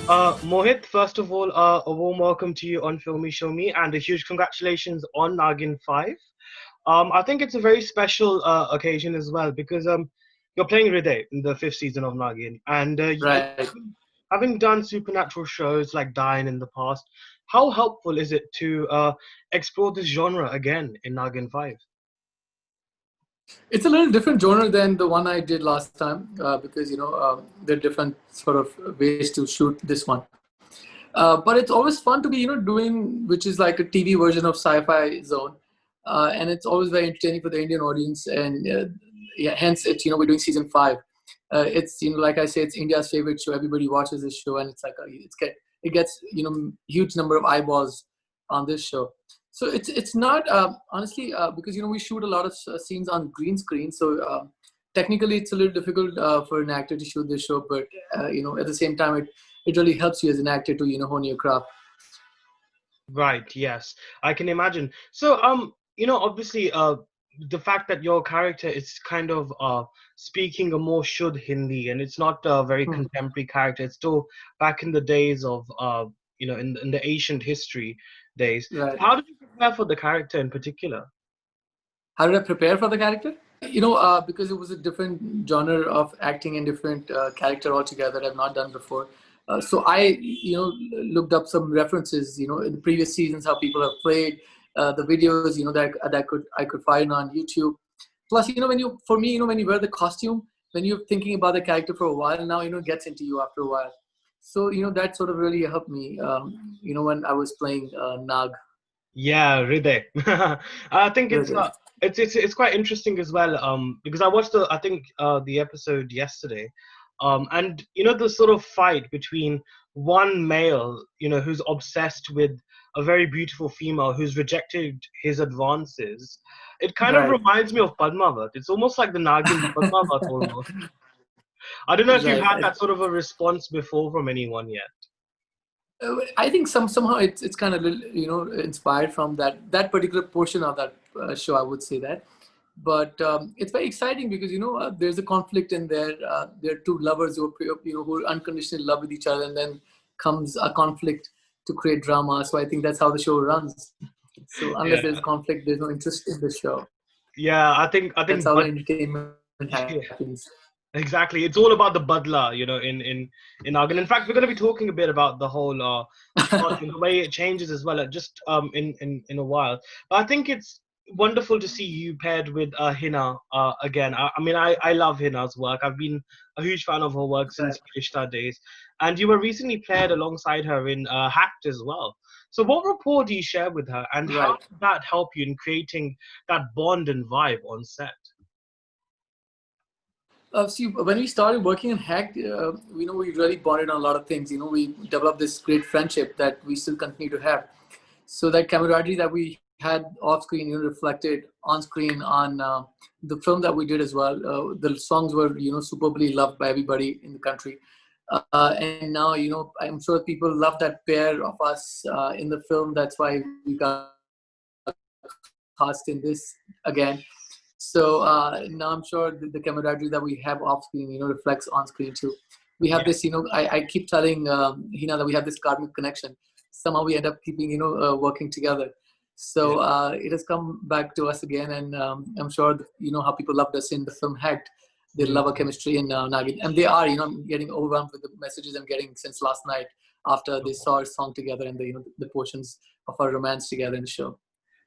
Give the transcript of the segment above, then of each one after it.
Mohit, first of all, a warm welcome to you on Filme Shilmy and a huge congratulations on Naagin 5. I think it's a very special occasion as well because you're playing Hriday in the fifth season of Naagin, and Right. having done supernatural shows like Dine in the past, how helpful is it to explore this genre again in Naagin 5? It's a little different genre than the one I did last time because there are different sort of ways to shoot this one. But it's always fun to be doing which is like a TV version of Sci-Fi Zone, and it's always very entertaining for the Indian audience. And yeah, hence it's we're doing season 5. It's like I say, it's India's favorite show. Everybody watches this show, and it's like it gets huge number of eyeballs on this show. So it's not honestly because we shoot a lot of scenes on green screen. So technically it's a little difficult for an actor to shoot this show, but at the same time it really helps you as an actor to hone your craft. Right, yes, I can imagine. So, obviously, the fact that your character is kind of speaking a more Shuddh Hindi, and it's not a very Hmm. contemporary character. It's still back in the days of, in the ancient history days. So Right. how did you prepare for the character in particular? How did I prepare for the character? Because it was a different genre of acting and different character altogether that I've not done before. So I, looked up some references, in the previous seasons, how people have played the videos, that I could find on YouTube. Plus, for me, when you wear the costume, when you're thinking about the character for a while now, it gets into you after a while. So, that sort of really helped me, when I was playing Nag. Yeah, Hriday. I think Really. it's quite interesting as well. Because I think the episode yesterday, and the sort of fight between one male, who's obsessed with a very beautiful female who's rejected his advances. It kind of Right. reminds me of Padmavat. It's almost like the Nagin Padmavat almost. I don't know if you've Right. had that sort of a response before from anyone yet. I think somehow it's kind of inspired from that particular portion of that show. I would say that, but it's very exciting because there's a conflict in there. There are two lovers who are unconditionally in love with each other, and then comes a conflict to create drama. So I think that's how the show runs. So unless Yeah, there's conflict, there's no interest in the show. yeah. That's how the entertainment happens. Exactly. It's all about the Badla, in Nagan. In fact, we're going to be talking a bit about the whole plot and the way it changes as well, just in a while. But I think it's wonderful to see you paired with Hina again. I love Hina's work. I've been a huge fan of her work since Right. Rishta days, and you were recently paired alongside her in Hacked as well. So, what rapport do you share with her, and how Right. did that help you in creating that bond and vibe on set? See, when we started working on Hacked, we really bonded on a lot of things. We developed this great friendship that we still continue to have. So that camaraderie that we had off screen, reflected on screen on the film that we did as well. The songs were, superbly loved by everybody in the country. And now, I'm sure people love that pair of us in the film. That's why we got cast in this again. So now I'm sure the camaraderie that we have off screen, reflects on screen too. We have this, I keep telling Hina that we have this karmic connection. Somehow we end up keeping, working together. Yeah. So it has come back to us again, and I'm sure how people loved us in the film Hacked. They love our chemistry in Naagin, and they are. I'm getting overwhelmed with the messages I'm getting since last night after they saw our song together and the the portions of our romance together in the show.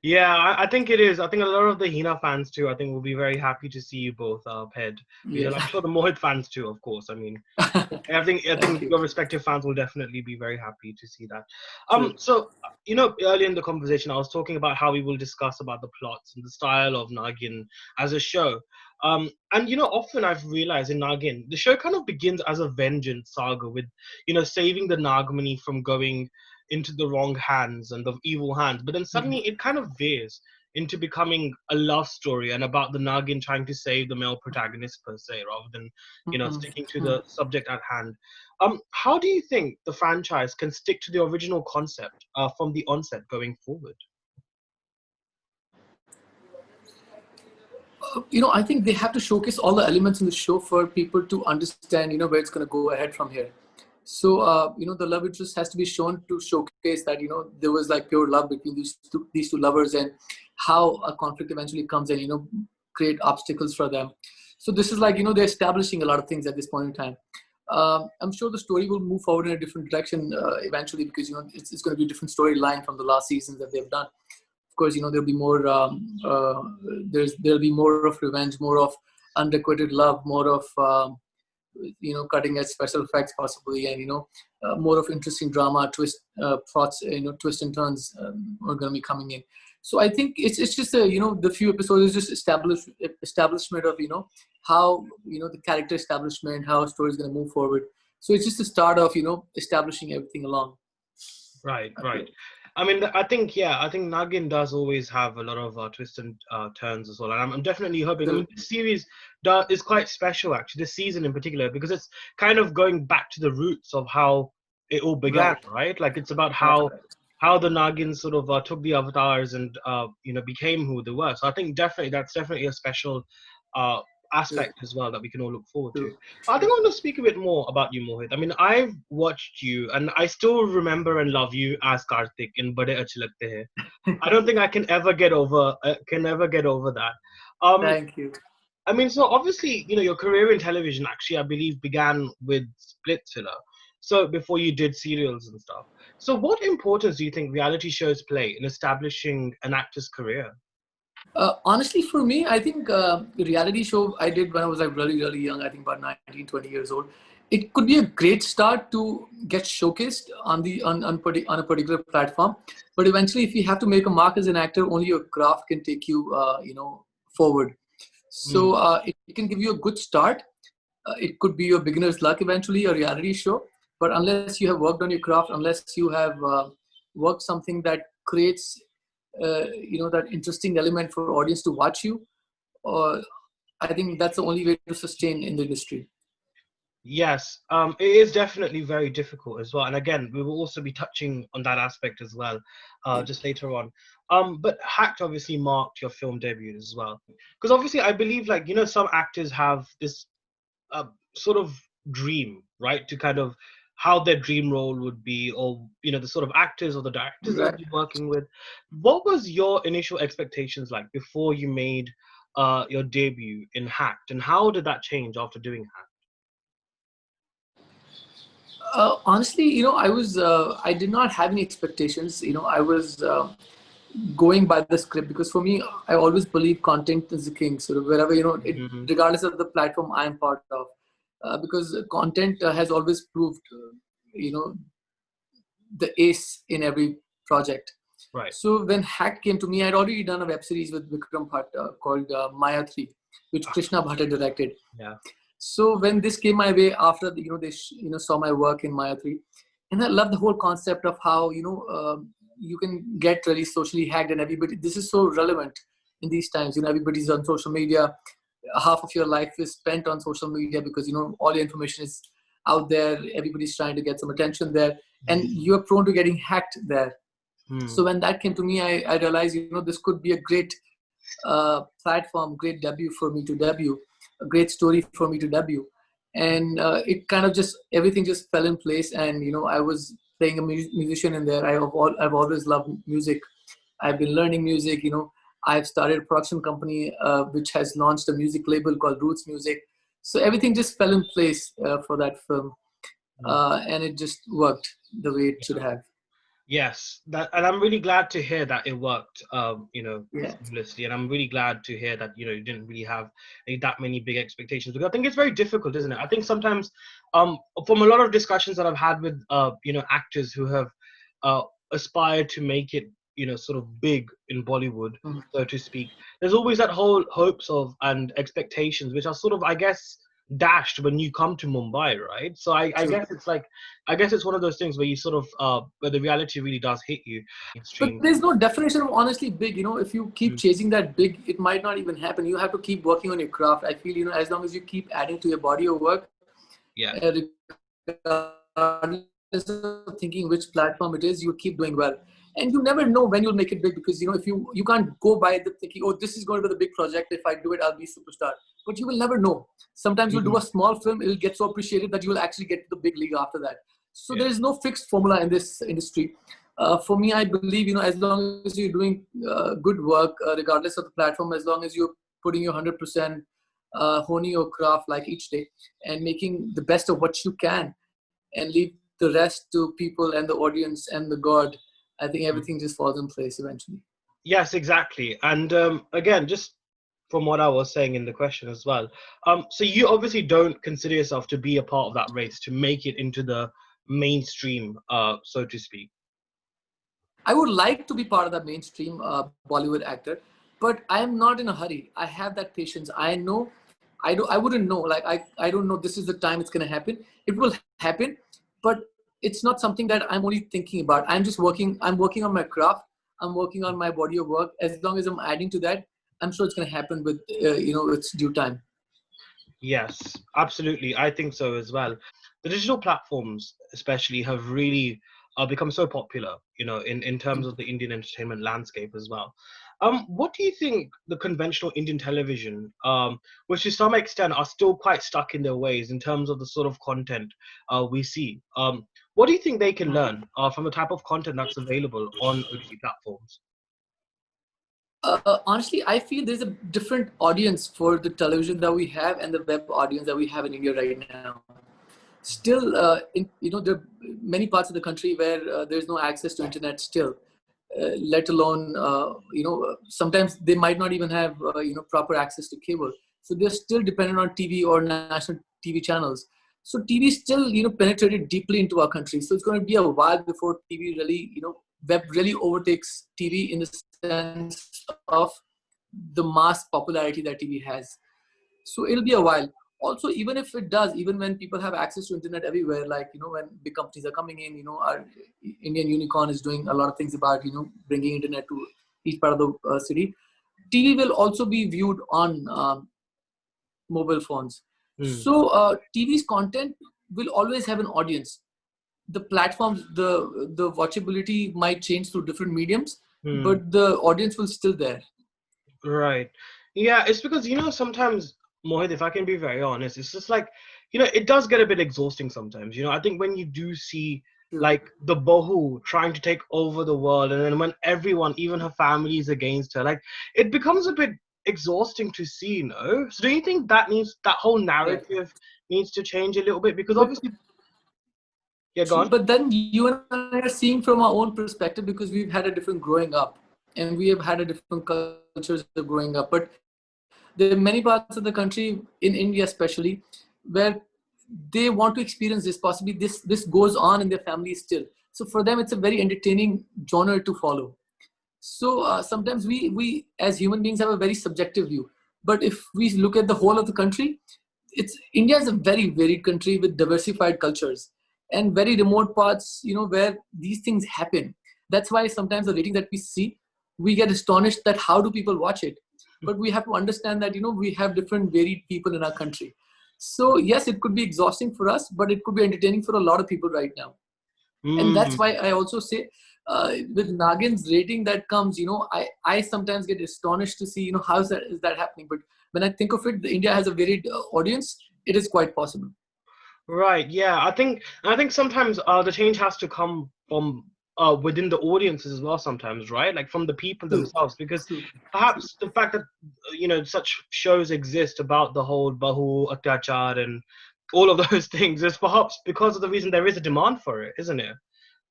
Yeah, I think it is. I think a lot of the Hina fans too, I think will be very happy to see you both paired. Yeah. I'm sure the Mohit fans too, of course. I Thank think you. your respective fans will definitely be very happy to see that. True. So earlier in the conversation, I was talking about how we will discuss about the plots and the style of Nagin as a show. And often I've realized in Nagin, the show kind of begins as a vengeance saga with, saving the Nagmani from going into the wrong hands and the evil hands. But then suddenly it kind of veers into becoming a love story and about the Nagin trying to save the male protagonist per se, rather than sticking to the subject at hand. How do you think the franchise can stick to the original concept from the onset going forward? I think they have to showcase all the elements in the show for people to understand, where it's going to go ahead from here. So the love interest has to be shown to showcase that there was like pure love between these two lovers, and how a conflict eventually comes and create obstacles for them. So this is like they're establishing a lot of things at this point in time. I'm sure the story will move forward in a different direction eventually, because it's going to be a different storyline from the last seasons that they've done. Of course, there'll be more. There'll be more of revenge, more of unrequited love, more of cutting edge special effects possibly, and more of interesting drama, twist, plots, twists and turns are going to be coming in. So I think it's just the few episodes is just establishment of how the character establishment, how a story is going to move forward. So it's just the start of establishing everything along. Right, right. I mean, I think Nagin does always have a lot of twists and turns as well, and I'm definitely hoping. I mean, this series is quite special, actually, this season in particular, because it's kind of going back to the roots of how it all began, right? Like, it's about how the Nagin sort of took the avatars and became who they were. So I think that's definitely a special aspect as well that we can all look forward to. I think I want to speak a bit more about you, Mohit. I mean, I've watched you and I still remember and love you as Karthik in Bade Achhe Lagte Hain. I don't think I can ever get over that. Thank you. I mean, so obviously, your career in television actually, I believe, began with Splitsvilla. So before you did serials and stuff. So what importance do you think reality shows play in establishing an actor's career? Honestly, for me, I think the reality show I did when I was like really, really young, I think about 19, 20 years old, it could be a great start to get showcased on a particular platform. But eventually, if you have to make a mark as an actor, only your craft can take you, forward. So it can give you a good start. It could be your beginner's luck eventually, a reality show. But unless you have worked on your craft, unless you have worked something that creates that interesting element for audience to watch you, or I think that's the only way to sustain in the industry. Yes, it is definitely very difficult as well. And again, we will also be touching on that aspect as well, just later on. But Hacked obviously marked your film debut as well, because obviously I believe, like, some actors have this sort of dream, right, to kind of how their dream role would be, or the sort of actors or the directors they'll Right. be working with. What was your initial expectations like before you made your debut in Hacked, and how did that change after doing Hacked? Honestly, I did not have any expectations. I was going by the script, because for me, I always believe content is the king. So wherever Mhm. regardless of the platform I am part of, because content has always proved, you know, the ace in every project. Right. So when Hack came to me, I'd already done a web series with Vikram Bhatt called Maya 3, which Krishna Bhatt had directed. Yeah. So when this came my way after they saw my work in Maya 3, and I love the whole concept of how you can get really socially hacked, and everybody. This is so relevant in these times. Everybody's on social media. Half of your life is spent on social media because all your information is out there. Everybody's trying to get some attention there, and you're prone to getting hacked there. So when that came to me, I realized this could be a great platform, great debut for me to debut, a great story for me to debut, and it kind of just everything just fell in place. And I was playing a musician in there. I've always loved music. I've been learning music. I've started a production company which has launched a music label called Roots Music. So everything just fell in place for that film, and it just worked the way it should have. Yes, and I'm really glad to hear that it worked, Yeah. seamlessly. And I'm really glad to hear that, you didn't really have that many big expectations. Because I think it's very difficult, isn't it? I think sometimes, from a lot of discussions that I've had with, actors who have uh, aspired to make it, sort of big in Bollywood, Mhm. so to speak, there's always that whole hopes of and expectations, which are sort of, I guess, dashed when you come to Mumbai, right? So I True. guess it's like, I guess it's one of those things where you sort of, where the reality really does hit you But mainstream. there's no definition of honestly big. If you keep Mm. chasing that big, it might not even happen. You have to keep working on your craft. I feel, as long as you keep adding to your body of work, Yeah. regardless of thinking which platform it is, you keep doing well. And you never know when you'll make it big, because if you can't go by the thinking, oh, this is going to be the big project. If I do it, I'll be superstar. But you will never know. Sometimes you'll do Mhm. a small film, it'll get so appreciated that you will actually get to the big league after that. So there is no fixed formula in this industry. For me, I believe, as long as you're doing good work, regardless of the platform, as long as you're putting your 100%, honing your craft like each day and making the best of what you can, and leave the rest to people and the audience and the God, I think everything just falls in place eventually. Yes, exactly. And again, just from what I was saying in the question as well, so you obviously don't consider yourself to be a part of that race to make it into the mainstream, so to speak. I would like to be part of the mainstream Bollywood actor, but I am not in a hurry. I have that patience. I know, I wouldn't know. Like I don't know. This is the time it's gonna happen. It will happen, but it's not something that I'm only thinking about. I'm just working. I'm working on my craft. I'm working on my body of work. As long as I'm adding to that, I'm sure it's gonna happen with its due time. Yes, absolutely. I think so as well. The digital platforms, especially, have really become so popular, in terms of the Indian entertainment landscape as well. What do you think the conventional Indian television, which to some extent are still quite stuck in their ways in terms of the sort of content we see? What do you think they can learn from the type of content that's available on OTT platforms? Honestly, I feel there's a different audience for the television that we have and the web audience that we have in India right now. Still, there are many parts of the country where there's no access to internet still, let alone, sometimes they might not even have, proper access to cable. So they're still dependent on TV or national TV channels. So TV is still, penetrated deeply into our country. So it's going to be a while before TV really, web really overtakes TV in the sense of the mass popularity that TV has. So it'll be a while. Also, even if it does, even when people have access to internet everywhere, like, when big companies are coming in, our Indian unicorn is doing a lot of things about, bringing internet to each part of the city. TV will also be viewed on mobile phones. Hmm. So TV's content will always have an audience. The platforms, the watchability might change through different mediums, Hmm. but the audience will still there. Right. Yeah, it's because, sometimes, Mohit, if I can be very honest, it's just like, it does get a bit exhausting sometimes. I think when you do see True. like the Bahu trying to take over the world, and then when everyone, even her family, is against her, like it becomes a bit exhausting to see, So do you think that whole Exactly. narrative needs to change a little bit? Because But obviously, yeah, go true, on. but then you and I are seeing from our own perspective because we've had a different growing up and we have had a different cultures of growing up. But there are many parts of the country, in India especially, where they want to experience this. Possibly this goes on in their families still. So for them, it's a very entertaining genre to follow. So sometimes we as human beings have a very subjective view. But if we look at the whole of the country, it's India is a very varied country with diversified cultures and very remote parts, where these things happen. That's why sometimes the rating that we see, we get astonished that how do people watch it. But we have to understand that we have different varied people in our country. So yes, it could be exhausting for us, but it could be entertaining for a lot of people right now. And that's why Mm. I also say, with Nagin's rating that comes, I sometimes get astonished to see, how is that happening. But when I think of it, India has a varied audience. It is quite possible. Right, yeah. I think sometimes the change has to come from within the audiences as well sometimes, right? Like from the people True, themselves, because true, true, perhaps the fact that such shows exist about the whole Bahu Atyachar and all of those things is perhaps because of the reason there is a demand for it, isn't it?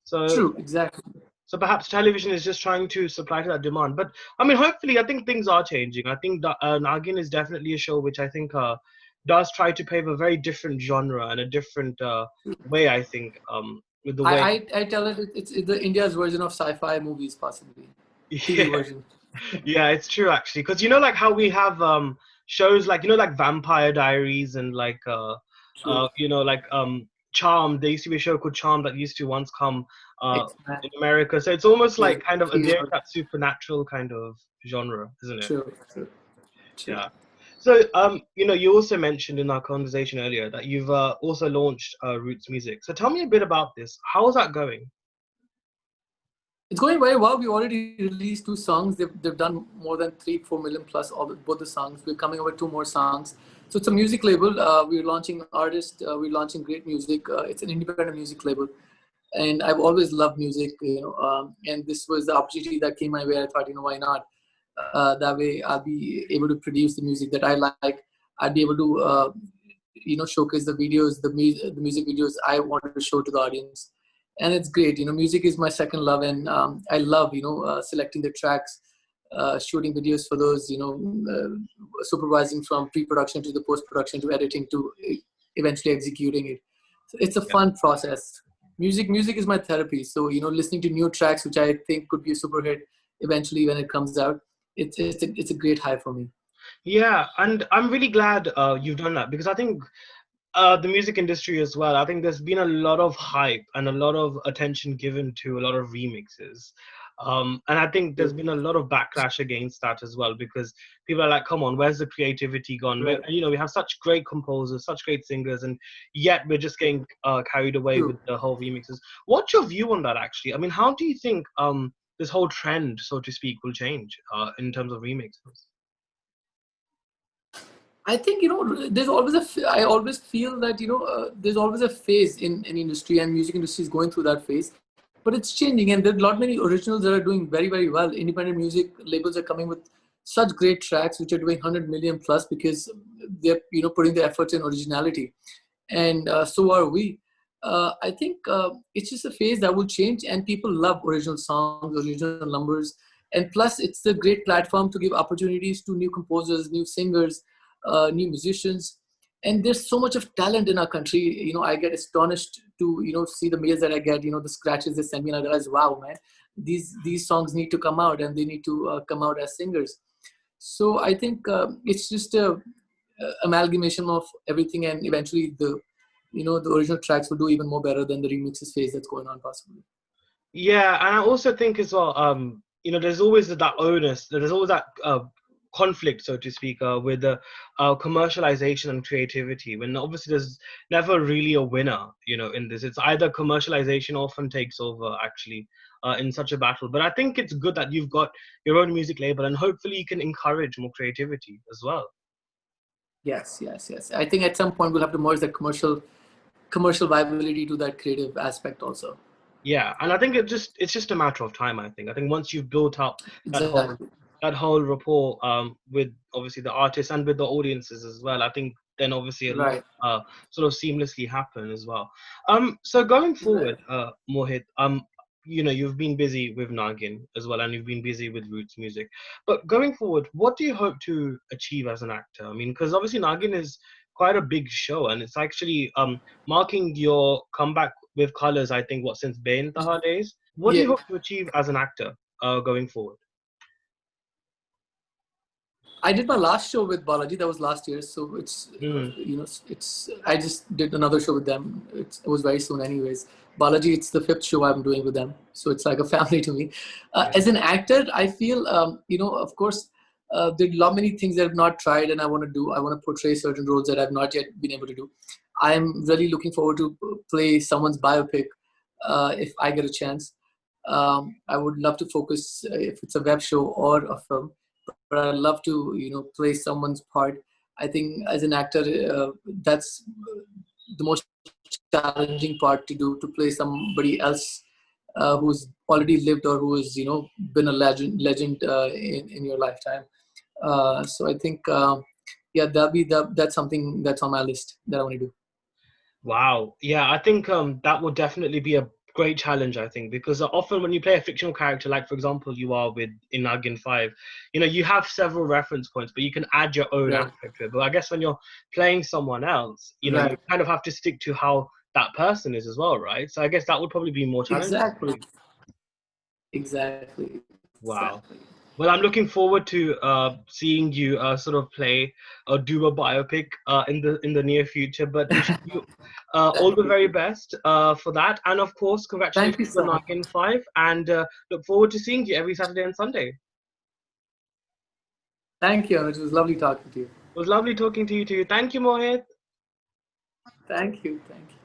So true, exactly. so perhaps television is just trying to supply to that demand. But I mean, hopefully, I think things are changing. I think that Nagin is definitely a show which I think does try to pave a very different genre and a different way. I think with the I, way, I, I tell it it's the India's version of sci-fi movies, possibly. TV yeah, version. yeah, it's true actually. Because like how we have shows like like Vampire Diaries and like True. like Charm. There used to be a show called Charm that used to once come in Exactly. America. So it's almost like kind of True, adhering to that supernatural kind of genre, isn't it? true, true, true. Yeah. So, you also mentioned in our conversation earlier that you've also launched Roots Music. So tell me a bit about this. How is that going? It's going very well. We already released 2 songs. They've done more than 3-4 million plus all both the songs. We're coming up with 2 more songs. So it's a music label. We're launching artists. We're launching great music. It's an independent music label, and I've always loved music. And this was the opportunity that came my way. I thought, why not? That way, I'll be able to produce the music that I like. I'd be able to, showcase the videos, the music videos I wanted to show to the audience, and it's great. Music is my second love, and I love, selecting the tracks, shooting videos for those, supervising from pre-production to the post-production to editing to eventually executing it. So it's a Yeah. fun process. Music is my therapy. So listening to new tracks, which I think could be a super hit eventually when it comes out, it's a great high for me. Yeah, and I'm really glad you've done that because I think the music industry as well. I think there's been a lot of hype and a lot of attention given to a lot of remixes. And I think there's been a lot of backlash against that as well because people are like, come on, where's the creativity gone? Right. We have such great composers, such great singers, and yet we're just getting carried away with True. the whole remixes. What's your view on that, actually? I mean, how do you think this whole trend, so to speak, will change in terms of remixes? I think there's always I always feel that there's always a phase in an industry, and music industry is going through that phase, but it's changing, and there are a lot many originals that are doing very very well. Independent music labels are coming with such great tracks which are doing 100 million plus because they're putting the efforts in originality, and so are we. I think it's just a phase that will change, and people love original songs, original numbers, and plus it's a great platform to give opportunities to new composers, new singers, new musicians. And there's so much of talent in our country. I get astonished to see the mails that I get. The scratches they send me, and I realize, wow, man, these songs need to come out, and they need to come out as singers. So I think it's just a amalgamation of everything, and eventually the original tracks will do even more better than the remixes phase that's going on possibly. Yeah, and I also think as well, there's always that onus, there's always that conflict, so to speak, with the commercialization and creativity. When obviously there's never really a winner, in this. It's either commercialization often takes over, actually, in such a battle. But I think it's good that you've got your own music label, and hopefully you can encourage more creativity as well. Yes. I think at some point we'll have to merge the commercial viability to that creative aspect also. Yeah, and I think it's just a matter of time. I think once you've built up that whole Exactly. that whole rapport with obviously the artists and with the audiences as well, I think then obviously a lot Right. sort of seamlessly happen as well. So going forward, Right. Mohit, you've been busy with Nagin as well, and you've been busy with Roots music. But going forward, what do you hope to achieve as an actor? I mean, because obviously Nagin is quite a big show, and it's actually marking your comeback with colors, I think, what, since Bain Taha days? What do you Yeah. hope to achieve as an actor going forward? I did my last show with Balaji. That was last year, so it's Mm, it's. I just did another show with them. It was very soon, anyways. Balaji, it's the fifth show I'm doing with them, so it's like a family to me. yeah. As an actor, I feel of course, there are a lot many things that I've not tried and I want to do. I want to portray certain roles that I've not yet been able to do. I'm really looking forward to play someone's biopic if I get a chance. I would love to focus if it's a web show or a film, but I love to play someone's part. I think as an actor, that's the most challenging part to do, to play somebody else who's already lived or who has been a legend in your lifetime. So I think yeah, that's something that's on my list that I want to do. Wow. Yeah, I think that would definitely be a great challenge, I think, because often when you play a fictional character, like for example, you are with in Nagin 5, you have several reference points, but you can add your own Right. aspect to it. But I guess when you're playing someone else, you Right. kind of have to stick to how that person is as well, right? So I guess that would probably be more challenging for Exactly. you. Exactly. Wow. Exactly. Well, I'm looking forward to seeing you sort of play or do a biopic in the near future. But wishing you all Thank the you. very best for that, and of course, Thank you congratulations on so much. Narkin 5, and look forward to seeing you every Saturday and Sunday. It Thank you, Anuj. It was lovely talking to you. was lovely talking to you too. Thank you, Mohit. Thank you. Thank you.